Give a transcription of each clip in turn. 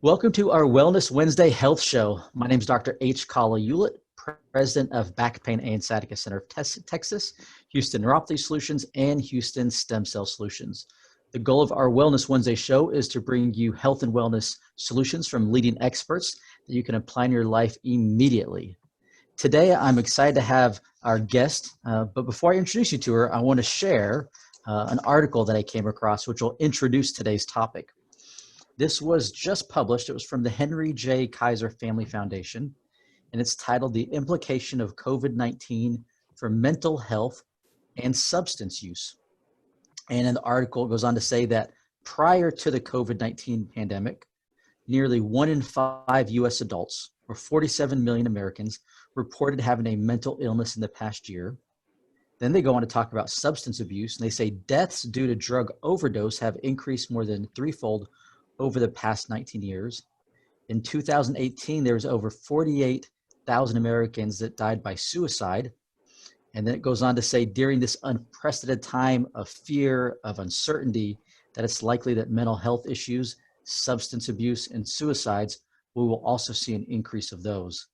Welcome to our Wellness Wednesday Health Show. My name is Dr. H. Kala Hewlett, President of Back Pain and Sciatica Center of Texas, Houston Neuropathy Solutions, and Houston Stem Cell Solutions. The goal of our Wellness Wednesday show is to bring you health and wellness solutions from leading experts that you can apply in your life immediately. Today, I'm excited to have our guest, but before I introduce you to her, I want to share an article that I came across, which will introduce today's topic. This was just published. It was from the Henry J. Kaiser Family Foundation, and it's titled The Implication of COVID-19 for Mental Health and Substance Use. And in the article, it goes on to say that prior to the COVID-19 pandemic, nearly 1 in 5 U.S. adults, or 47 million Americans, reported having a mental illness in the past year. Then they go on to talk about substance abuse, and they say deaths due to drug overdose have increased more than threefold over the past 19 years. In 2018, there was over 48,000 Americans that died by suicide. And then it goes on to say during this unprecedented time of fear, of uncertainty, that it's likely that mental health issues, substance abuse, and suicides, we will also see an increase of those.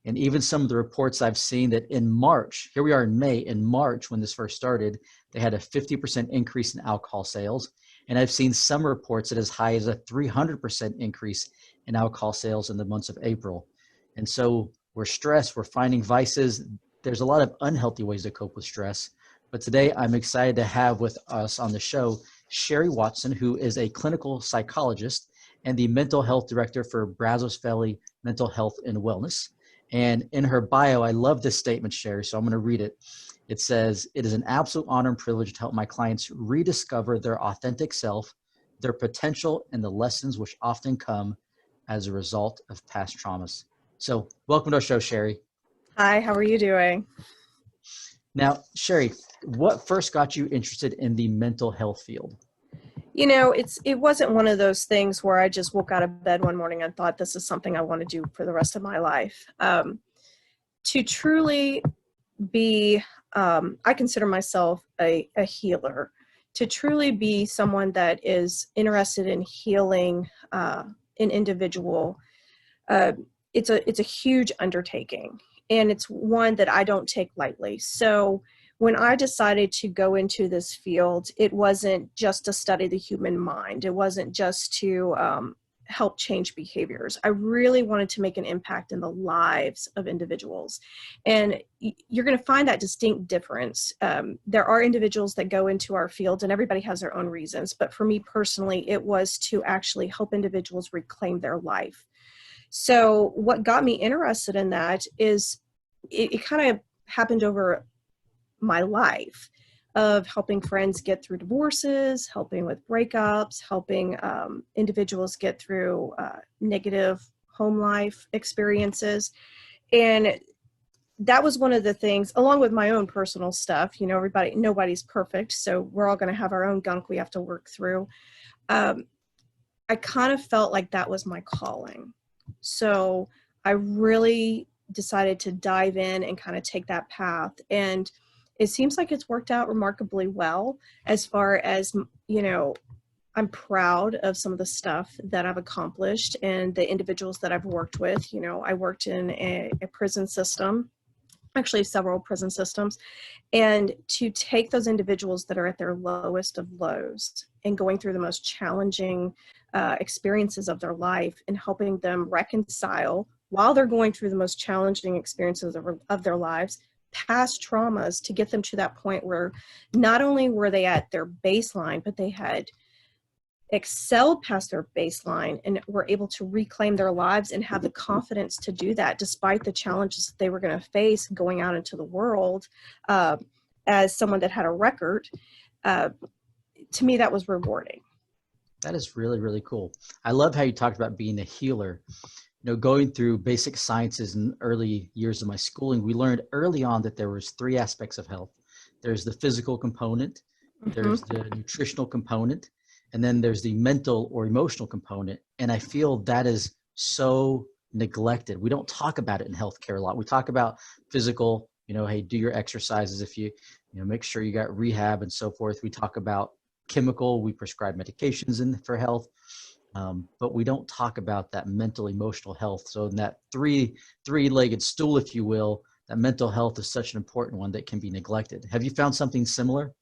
And even some of the reports I've seen that in March, here we are in May, in March when this first started, they had a 50% increase in alcohol sales. And I've seen some reports that as high as a 300% increase in alcohol sales in the months of April. And so we're stressed, we're finding vices. There's a lot of unhealthy ways to cope with stress. But today I'm excited to have with us on the show, Sherri Watson, who is a clinical psychologist and the mental health director for Brazos Valley Mental Health and Wellness. And in her bio, I love this statement, Sherri, so I'm going to read it. It says, "It is an absolute honor and privilege to help my clients rediscover their authentic self, their potential, and the lessons which often come as a result of past traumas." So welcome to our show, Sherri. Hi, how are you doing? Now, Sherri, what first got you interested in the mental health field? You know, it wasn't one of those things where I just woke out of bed one morning and thought this is something I want to do for the rest of my life. To truly be, I consider myself a healer. To truly be someone that is interested in healing an individual, it's a huge undertaking, and it's one that I don't take lightly. So when I decided to go into this field, it wasn't just to study the human mind. It wasn't just to help change behaviors. I really wanted to make an impact in the lives of individuals. And you're going to find that distinct difference. There are individuals that go into our field, and everybody has their own reasons. But for me personally, it was to actually help individuals reclaim their life. So what got me interested in that is it kind of happened over my life of helping friends get through divorces, helping with breakups, helping individuals get through negative home life experiences. And that was one of the things, along with my own personal stuff. You know, nobody's perfect, so we're all going to have our own gunk we have to work through. I kind of felt like that was my calling. So I really decided to dive in and kind of take that path. And it seems like it's worked out remarkably well as far as, you know, I'm proud of some of the stuff that I've accomplished and the individuals that I've worked with. You know, I worked in a prison system, actually several prison systems, and to take those individuals that are at their lowest of lows and going through the most challenging experiences of their life and helping them reconcile while they're going through the most challenging experiences of their lives, past traumas, to get them to that point where not only were they at their baseline, but they had excelled past their baseline and were able to reclaim their lives and have the confidence to do that despite the challenges that they were going to face going out into the world. As someone that had a record, to me, that was rewarding. That is really, really cool. I love how you talked about being a healer. You know, going through basic sciences in early years of my schooling, we learned early on that there was 3 aspects of health. There's the physical component, there's the nutritional component, and then there's the mental or emotional component. And I feel that is so neglected. We don't talk about it in healthcare a lot. We talk about physical, you know, hey, do your exercises, if you make sure you got rehab and so forth. We talk about chemical, we prescribe medications for health. but we don't talk about that mental, emotional health. So in that three-legged stool, if you will, that mental health is such an important one that can be neglected. Have you found something similar?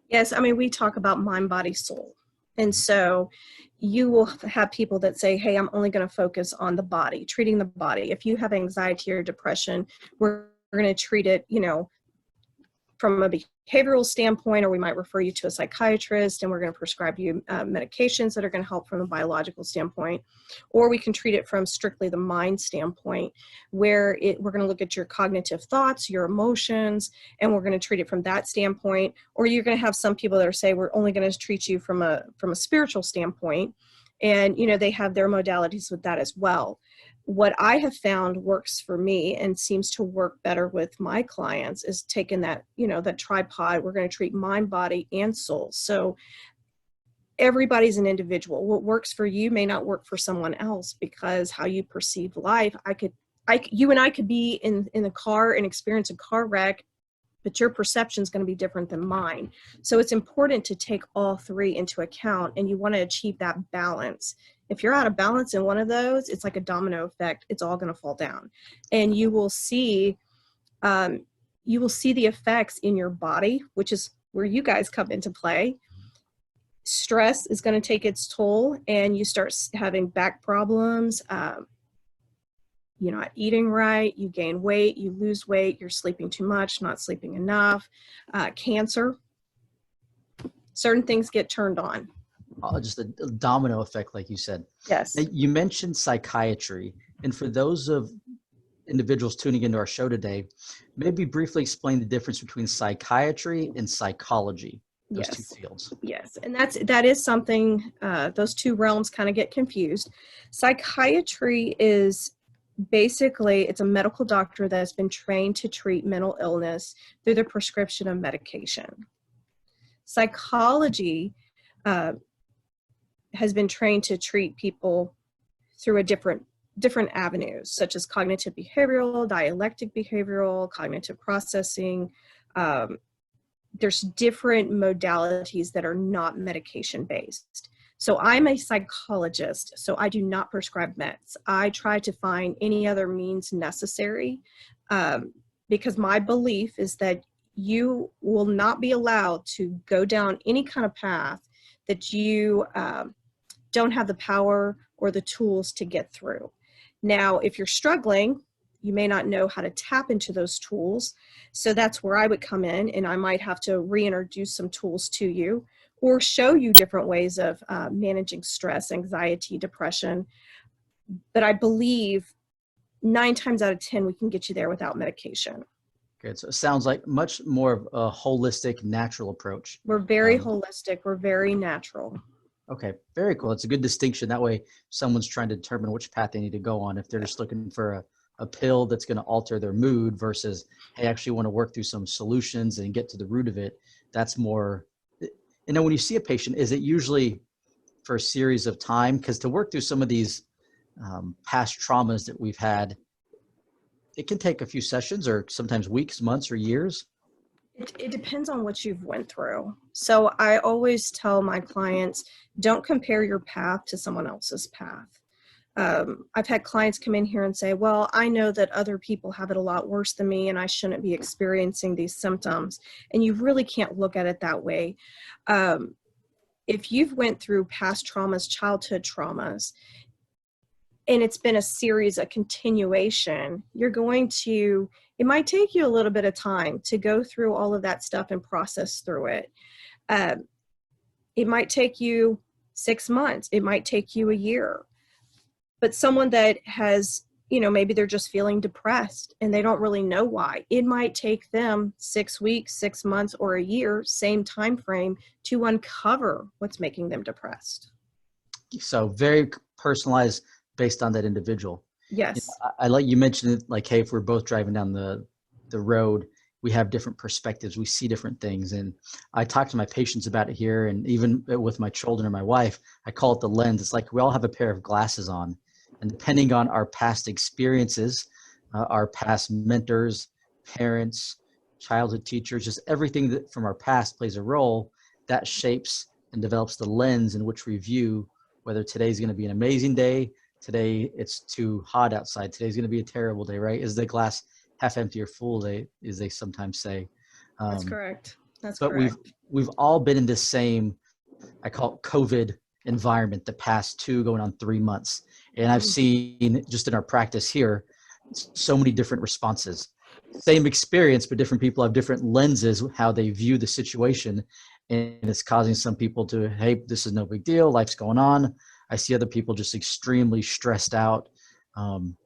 Yes, I mean, we talk about mind, body, soul. And so you will have people that say, hey, I'm only going to focus on the body, treating the body. If you have anxiety or depression, we're going to treat it, from a behavioral standpoint, or we might refer you to a psychiatrist, and we're going to prescribe you medications that are going to help from a biological standpoint. Or we can treat it from strictly the mind standpoint, where we're going to look at your cognitive thoughts, your emotions, and we're going to treat it from that standpoint. Or you're going to have some people that are say we're only going to treat you from a spiritual standpoint, and they have their modalities with that as well. What I have found works for me and seems to work better with my clients is taking that, that tripod. We're going to treat mind, body, and soul. So everybody's an individual. What works for you may not work for someone else, because how you perceive life, you and I could be in the car and experience a car wreck, but your perception is going to be different than mine. So it's important to take all three into account, and you want to achieve that balance. If you're out of balance in one of those, it's like a domino effect. It's all going to fall down, and you will see the effects in your body, which is where you guys come into play. Stress is going to take its toll, and you start having back problems. You're not eating right, you gain weight, you lose weight, you're sleeping too much, not sleeping enough, cancer, certain things get turned on. Just a domino effect, like you said. Yes. Now, you mentioned psychiatry. And for those of individuals tuning into our show today, maybe briefly explain the difference between psychiatry and psychology, those two fields. Yes. And that is something, those two realms kind of get confused. Psychiatry is basically, it's a medical doctor that has been trained to treat mental illness through the prescription of medication. Psychology has been trained to treat people through a different avenues, such as cognitive behavioral, dialectic behavioral, cognitive processing. There's different modalities that are not medication based. So I'm a psychologist, so I do not prescribe meds. I try to find any other means necessary, because my belief is that you will not be allowed to go down any kind of path that you don't have the power or the tools to get through. Now, if you're struggling, you may not know how to tap into those tools. So that's where I would come in, and I might have to reintroduce some tools to you, or show you different ways of managing stress, anxiety, depression. But I believe 9 times out of 10, we can get you there without medication. Good. So it sounds like much more of a holistic, natural approach. We're very holistic. We're very natural. Okay. Very cool. It's a good distinction. That way someone's trying to determine which path they need to go on. If they're just looking for a pill that's going to alter their mood versus, hey, I actually want to work through some solutions and get to the root of it. That's more, when you see a patient, is it usually for a series of time? Because to work through some of these past traumas that we've had, it can take a few sessions, or sometimes weeks, months, or years. It depends on what you've went through. So I always tell my clients, don't compare your path to someone else's path. I've had clients come in here and say, well, I know that other people have it a lot worse than me, and I shouldn't be experiencing these symptoms. And you really can't look at it that way. If you've went through past traumas, childhood traumas, and it's been a series, a continuation, it might take you a little bit of time to go through all of that stuff and process through it. It might take you 6 months. It might take you a year. But someone that has, maybe they're just feeling depressed and they don't really know why. It might take them 6 weeks, 6 months, or a year, same time frame, to uncover what's making them depressed. So very personalized based on that individual. Yes. I like you mentioned it, like, hey, if we're both driving down the road, we have different perspectives. We see different things. And I talk to my patients about it here. And even with my children or my wife, I call it the lens. It's like we all have a pair of glasses on. And depending on our past experiences, our past mentors, parents, childhood teachers, just everything that from our past plays a role, that shapes and develops the lens in which we view whether today's going to be an amazing day, today it's too hot outside, today's going to be a terrible day, right? Is the glass half empty or full, as they sometimes say. That's correct. That's but correct. we've all been in this same, I call it COVID environment, the past 2 going on 3 months. And I've seen just in our practice here, so many different responses. Same experience, but different people have different lenses, how they view the situation. And it's causing some people to, hey, this is no big deal, life's going on. I see other people just extremely stressed out. Can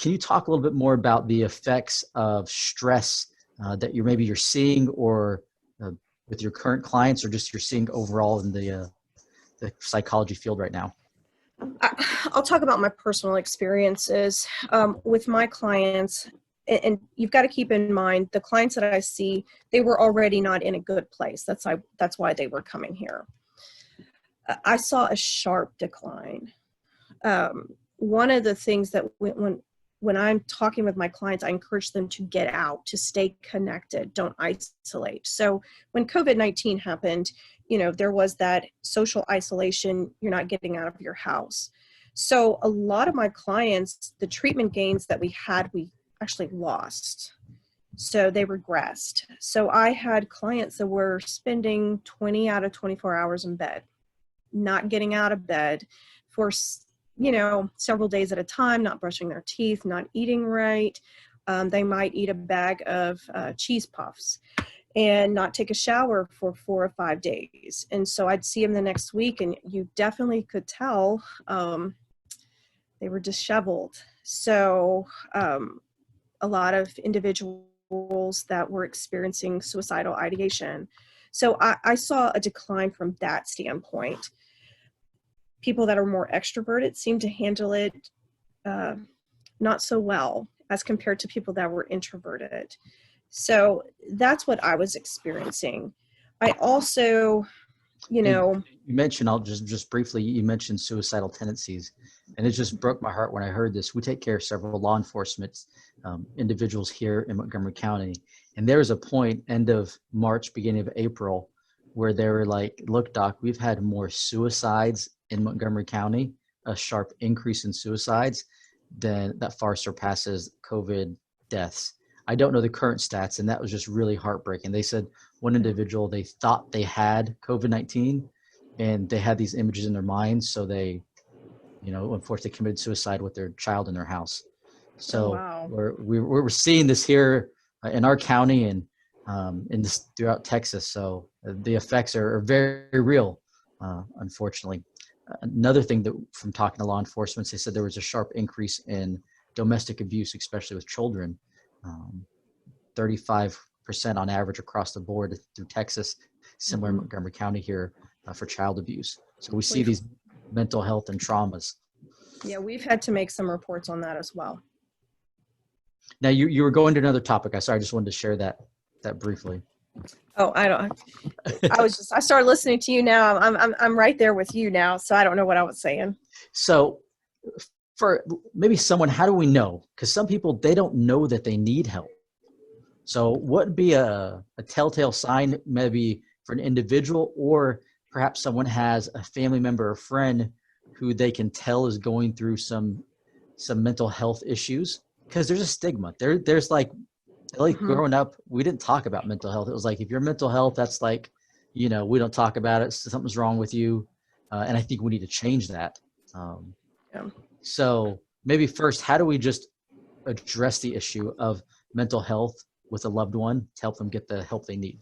you talk a little bit more about the effects of stress that you're seeing, or with your current clients, or just you're seeing overall in the psychology field right now? I'll talk about my personal experiences with my clients. And you've got to keep in mind, the clients that I see, they were already not in a good place. That's why they were coming here. I saw a sharp decline. One of the things that when I'm talking with my clients, I encourage them to get out, to stay connected, don't isolate. So when COVID-19 happened, there was that social isolation. You're not getting out of your house. So a lot of my clients, the treatment gains that we had, we actually lost. So they regressed. So I had clients that were spending 20 out of 24 hours in bed, not getting out of bed for, several days at a time, not brushing their teeth, not eating right. They might eat a bag of cheese puffs and not take a shower for 4 or 5 days. And so I'd see them the next week, and you definitely could tell they were disheveled. So a lot of individuals that were experiencing suicidal ideation. So I saw a decline from that standpoint. People that are more extroverted seem to handle it not so well as compared to people that were introverted. So that's what I was experiencing. I also, You mentioned, I'll just briefly, you mentioned suicidal tendencies, and it just broke my heart when I heard this. We take care of several law enforcement individuals here in Montgomery County. And there was a point, end of March, beginning of April, where they were like, look, doc, we've had more suicides in Montgomery County, a sharp increase in suicides that far surpasses COVID deaths. I don't know the current stats, and that was just really heartbreaking. They said one individual, they thought they had COVID-19, and they had these images in their minds, so they, unfortunately committed suicide with their child in their house. So wow. we're seeing this here in our county and in this throughout Texas. So the effects are very real, unfortunately. Another thing that from talking to law enforcement, they said there was a sharp increase in domestic abuse, especially with children. 35% on average across the board through Texas, similar in Montgomery County here for child abuse. So we see these mental health and traumas. Yeah, we've had to make some reports on that as well. Now you were going to another topic. I just wanted to share that briefly. Oh, I started listening to you now. I'm right there with you now. So I don't know what I was saying. So for maybe someone, how do we know? Because some people, they don't know that they need help. So what would be a telltale sign maybe for an individual, or perhaps someone has a family member or friend who they can tell is going through some mental health issues? Because there's a stigma. There's like growing up, we didn't talk about mental health. It was like, if you're mental health, that's like, we don't talk about it. Something's wrong with you. And I think we need to change that. So maybe first, how do we just address the issue of mental health with a loved one to help them get the help they need?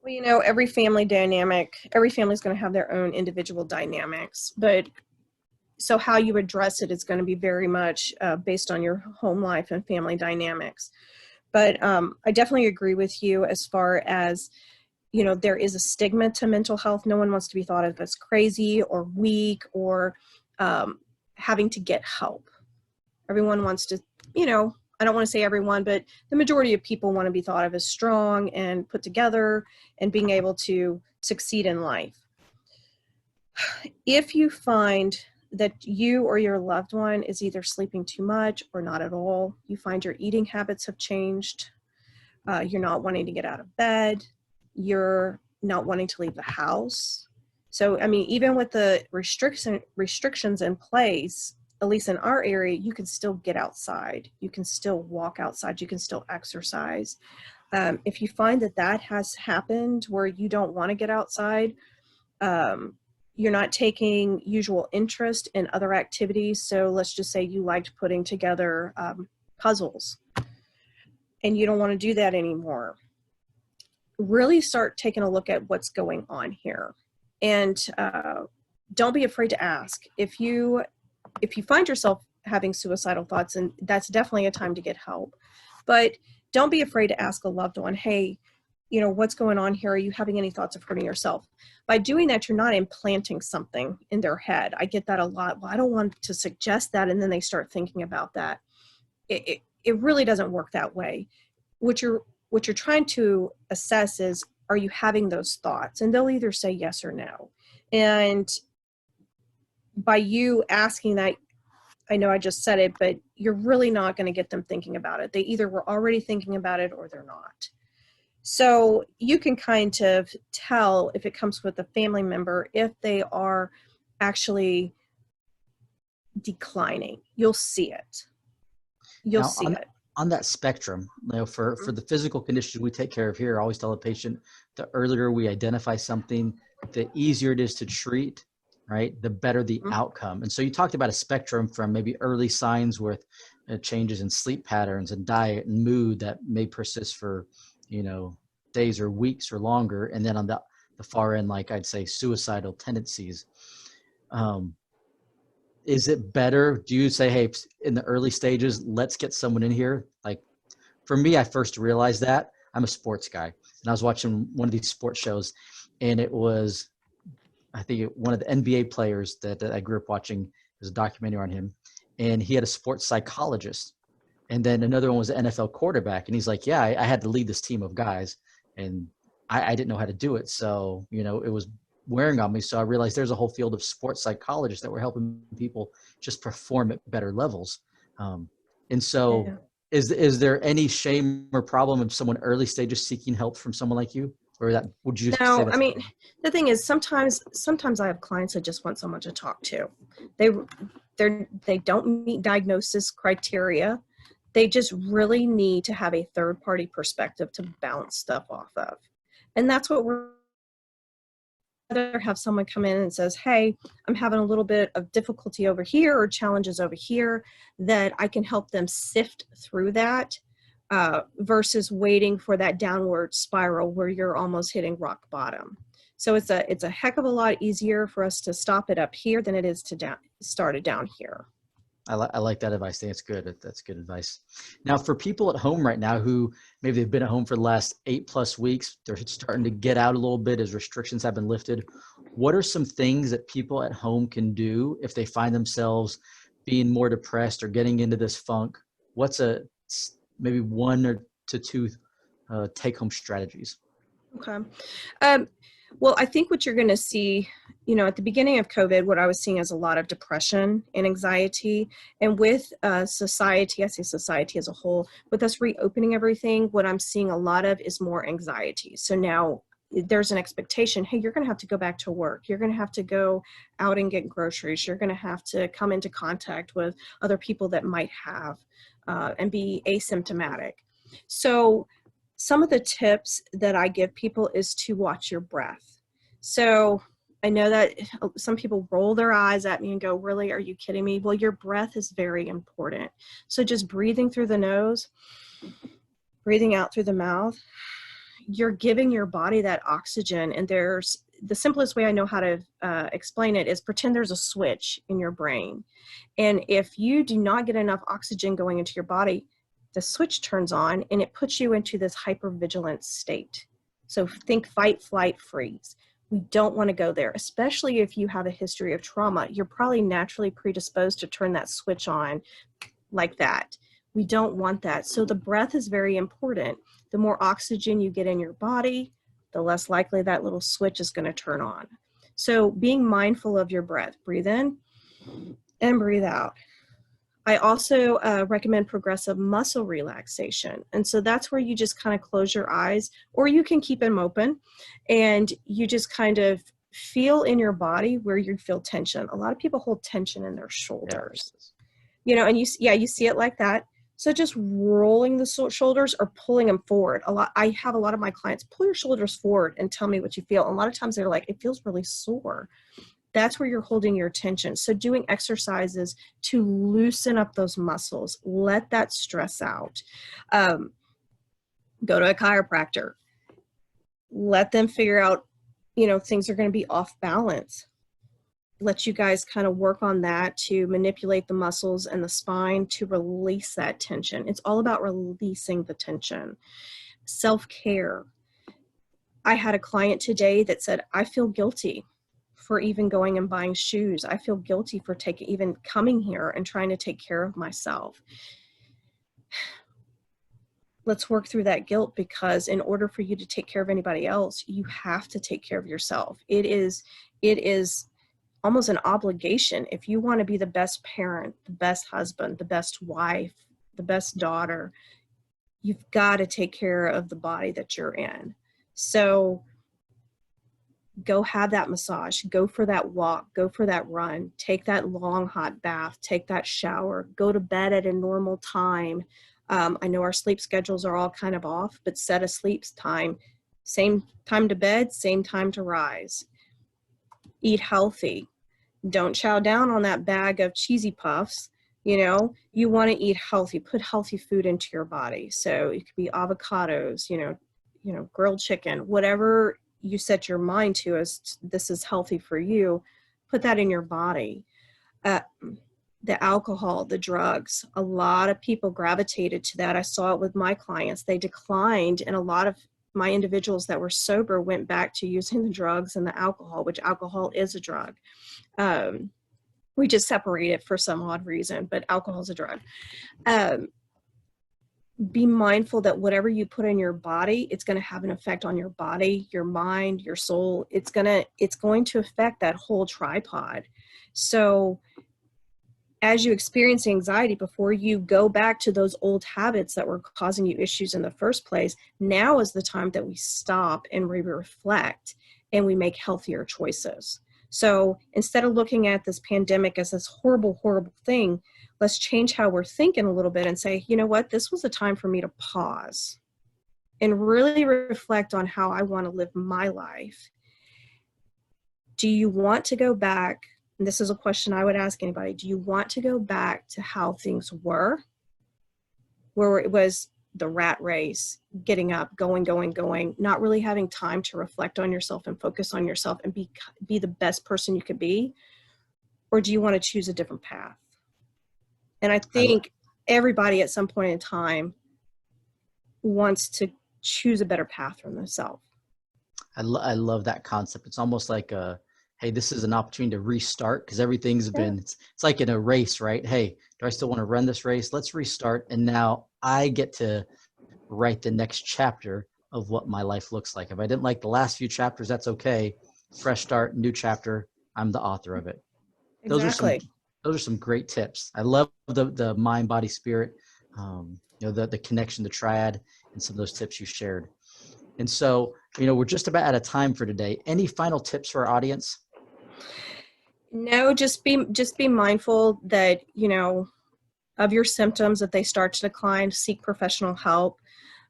Well, every family is going to have their own individual dynamics, but so how you address it is going to be very much based on your home life and family dynamics. But I definitely agree with you as far as, there is a stigma to mental health. No one wants to be thought of as crazy or weak or having to get help. Everyone wants to, I don't want to say everyone, but the majority of people want to be thought of as strong and put together and being able to succeed in life. If you find that you or your loved one is either sleeping too much or not at all, you find your eating habits have changed, you're not wanting to get out of bed, you're not wanting to leave the house, So, I mean, even with the restrictions in place, at least in our area, you can still get outside. You can still walk outside. You can still exercise. If you find that that has happened where you don't want to get outside, you're not taking usual interest in other activities. So let's just say you liked putting together puzzles and you don't want to do that anymore. Really start taking a look at what's going on here. And don't be afraid to ask. If you find yourself having suicidal thoughts, and that's definitely a time to get help, but don't be afraid to ask a loved one, hey, you know, what's going on here? Are you having any thoughts of hurting yourself? By doing that, you're not implanting something in their head. I get that a lot. Well, I don't want to suggest that. And then they start thinking about that. It really doesn't work that way. What you're trying to assess is, are you having those thoughts? And they'll either say yes or no. And by you asking that, I know I just said it, but you're really not going to get them thinking about it. They either were already thinking about it or they're not. So you can kind of tell if it comes with a family member, if they are actually declining. You'll see it. You'll see it. On that spectrum, you know, for the physical conditions we take care of here, I always tell a patient, the earlier we identify something, the easier it is to treat, right? The better the outcome. And so you talked about a spectrum from maybe early signs with changes in sleep patterns and diet and mood that may persist for, you know, days or weeks or longer. And then on the far end, like I'd say suicidal tendencies. Is it better? Do you say, hey, in the early stages, let's get someone in here? Like for me, I first realized that I'm a sports guy and I was watching one of these sports shows and it was, I think one of the NBA players that I grew up watching. There's a documentary on him and he had a sports psychologist. And then another one was an NFL quarterback. And he's like, yeah, I had to lead this team of guys and I didn't know how to do it. So, you know, it was wearing on me. So I realized there's a whole field of sports psychologists that were helping people just perform at better levels. And so is there any shame or problem of someone early stages seeking help from someone like you? Or that would you say that's— I mean, the thing is sometimes I have clients that just want someone to talk to. They don't meet diagnosis criteria. They just really need to have a third party perspective to bounce stuff off of. And that's what we're rather have someone come in and says, hey, I'm having a little bit of difficulty over here or challenges over here, that I can help them sift through that versus waiting for that downward spiral where you're almost hitting rock bottom. So it's a heck of a lot easier for us to stop it up here than it is to start it down here. I like that advice. I think it's good. That's good advice. Now, for people at home right now who maybe they've been at home for the last 8+ weeks, they're starting to get out a little bit as restrictions have been lifted. What are some things that people at home can do if they find themselves being more depressed or getting into this funk? What's maybe 1 or 2 take-home strategies? Okay. Well, I think what you're going to see, you know, at the beginning of COVID, what I was seeing is a lot of depression and anxiety. And with society, I say society as a whole, with us reopening everything, what I'm seeing a lot of is more anxiety. So now there's an expectation, hey, you're going to have to go back to work. You're going to have to go out and get groceries. You're going to have to come into contact with other people that might have and be asymptomatic. So some of the tips that I give people is to watch your breath. So I know that some people roll their eyes at me and go, really, are you kidding me? Well, your breath is very important. So just breathing through the nose, breathing out through the mouth, you're giving your body that oxygen. And there's the simplest way I know how to explain it is pretend there's a switch in your brain. And if you do not get enough oxygen going into your body, the switch turns on and it puts you into this hypervigilance state. So think fight, flight, freeze. We don't want to go there, especially if you have a history of trauma. You're probably naturally predisposed to turn that switch on like that. We don't want that. So the breath is very important. The more oxygen you get in your body, the less likely that little switch is going to turn on. So being mindful of your breath, breathe in and breathe out. I also recommend progressive muscle relaxation. And so that's where you just kind of close your eyes, or you can keep them open and you just kind of feel in your body where you feel tension. A lot of people hold tension in their shoulders, Yeah. and you see it like that. So just rolling the shoulders or pulling them forward. I have a lot of my clients pull your shoulders forward and tell me what you feel. And a lot of times they're like, it feels really sore. That's where you're holding your attention. So doing exercises to loosen up those muscles, let that stress out. Go to a chiropractor. Let them figure out, things are going to be off balance. Let you guys kind of work on that to manipulate the muscles and the spine to release that tension. It's all about releasing the tension. Self-care. I had a client today that said, I feel guilty for even going and buying shoes. I feel guilty for even coming here and trying to take care of myself. Let's work through that guilt, because in order for you to take care of anybody else, you have to take care of yourself. It is almost an obligation. If you want to be the best parent, the best husband, the best wife, the best daughter, you've got to take care of the body that you're in. So go have that massage, go for that walk, go for that run, take that long hot bath, take that shower, go to bed at a normal time. I know our sleep schedules are all kind of off, but set a sleep time, same time to bed, same time to rise. Eat healthy. Don't chow down on that bag of cheesy puffs. You want to eat healthy, put healthy food into your body. So it could be avocados, grilled chicken, whatever you set your mind to as this is healthy for you, put that in your body. The alcohol, the drugs, a lot of people gravitated to that. I saw it with my clients. They declined, and a lot of my individuals that were sober went back to using the drugs and the alcohol, which alcohol is a drug. We just separate it for some odd reason, but alcohol is a drug. Be mindful that whatever you put in your body, it's going to have an effect on your body, your mind, your soul. It's going to affect that whole tripod. So as you experience anxiety, before you go back to those old habits that were causing you issues in the first place, now is the time that we stop and we reflect and we make healthier choices. So instead of looking at this pandemic as this horrible, horrible thing, let's change how we're thinking a little bit and say, you know what, this was a time for me to pause and really reflect on how I want to live my life. Do you want to go back? And this is a question I would ask anybody. Do you want to go back to how things were, where it was the rat race, getting up, going, not really having time to reflect on yourself and focus on yourself and be the best person you could be? Or do you want to choose a different path? And I think everybody at some point in time wants to choose a better path for themselves. I love that concept. It's almost like hey, this is an opportunity to restart, because everything's been, it's like in a race, right? Hey, do I still want to run this race? Let's restart. And now I get to write the next chapter of what my life looks like. If I didn't like the last few chapters, that's okay. Fresh start, new chapter. I'm the author of it. Exactly. Those are some great tips. I love the mind, body, spirit, the connection, the triad, and some of those tips you shared. And so, we're just about out of time for today. Any final tips for our audience? No, just be mindful that, of your symptoms. If they start to decline, seek professional help.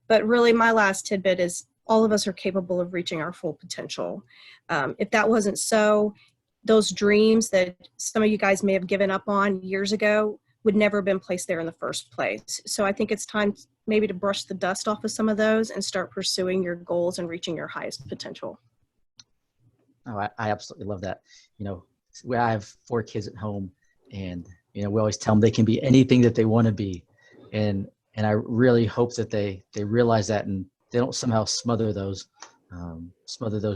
But really, my last tidbit is all of us are capable of reaching our full potential. If that wasn't so, those dreams that some of you guys may have given up on years ago would never have been placed there in the first place. So I think it's time maybe to brush the dust off of some of those and start pursuing your goals and reaching your highest potential. Oh, I absolutely love that. I have 4 kids at home, and, we always tell them they can be anything that they want to be. And I really hope that they realize that, and they don't somehow smother those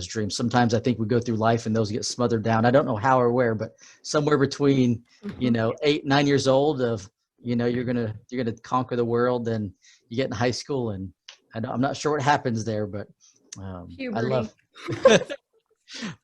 dreams. Sometimes I think we go through life and those get smothered down. I don't know how or where, but somewhere between, 8, 9 years old of, you're going to conquer the world, and you get in high school, and I'm not sure what happens there, but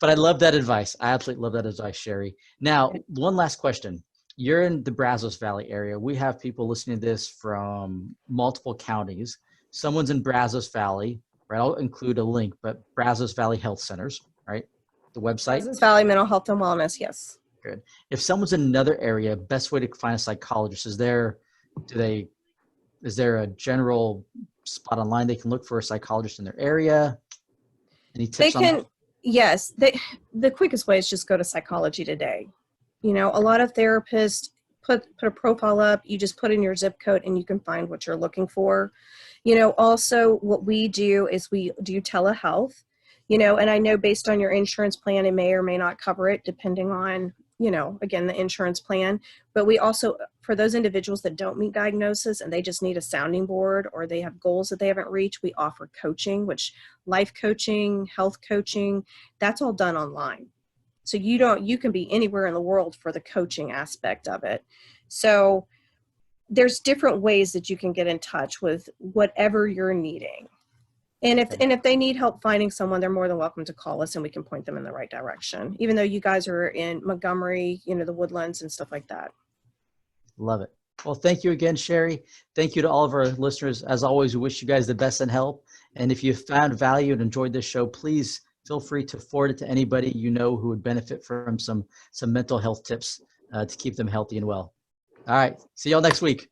but I love that advice. I absolutely love that advice, Sherri. Now, one last question. You're in the Brazos Valley area. We have people listening to this from multiple counties. Someone's in Brazos Valley, right? I'll include a link, but Brazos Valley Health Centers, right? the website? Brazos Valley Mental Health and Wellness, yes. Good. If someone's in another area, best way to find a psychologist, is there a general spot online they can look for a psychologist in their area? Any tips on that? Yes. The quickest way is just go to Psychology Today. You know, a lot of therapists put a profile up, you just put in your zip code and you can find what you're looking for. You know, also what we do is we do telehealth, you know, and I know based on your insurance plan, it may or may not cover it depending on, you know, again, the insurance plan. But we also, for those individuals that don't meet diagnosis and they just need a sounding board or they have goals that they haven't reached, we offer coaching, which life coaching, health coaching, that's all done online. So you can be anywhere in the world for the coaching aspect of it. So there's different ways that you can get in touch with whatever you're needing. And if they need help finding someone, they're more than welcome to call us and we can point them in the right direction. Even though you guys are in Montgomery, you know, the Woodlands and stuff like that. Love it. Well, thank you again, Sherri. Thank you to all of our listeners. As always, we wish you guys the best and help. And if you found value and enjoyed this show, please feel free to forward it to anybody you know who would benefit from some mental health tips to keep them healthy and well. All right. See y'all next week.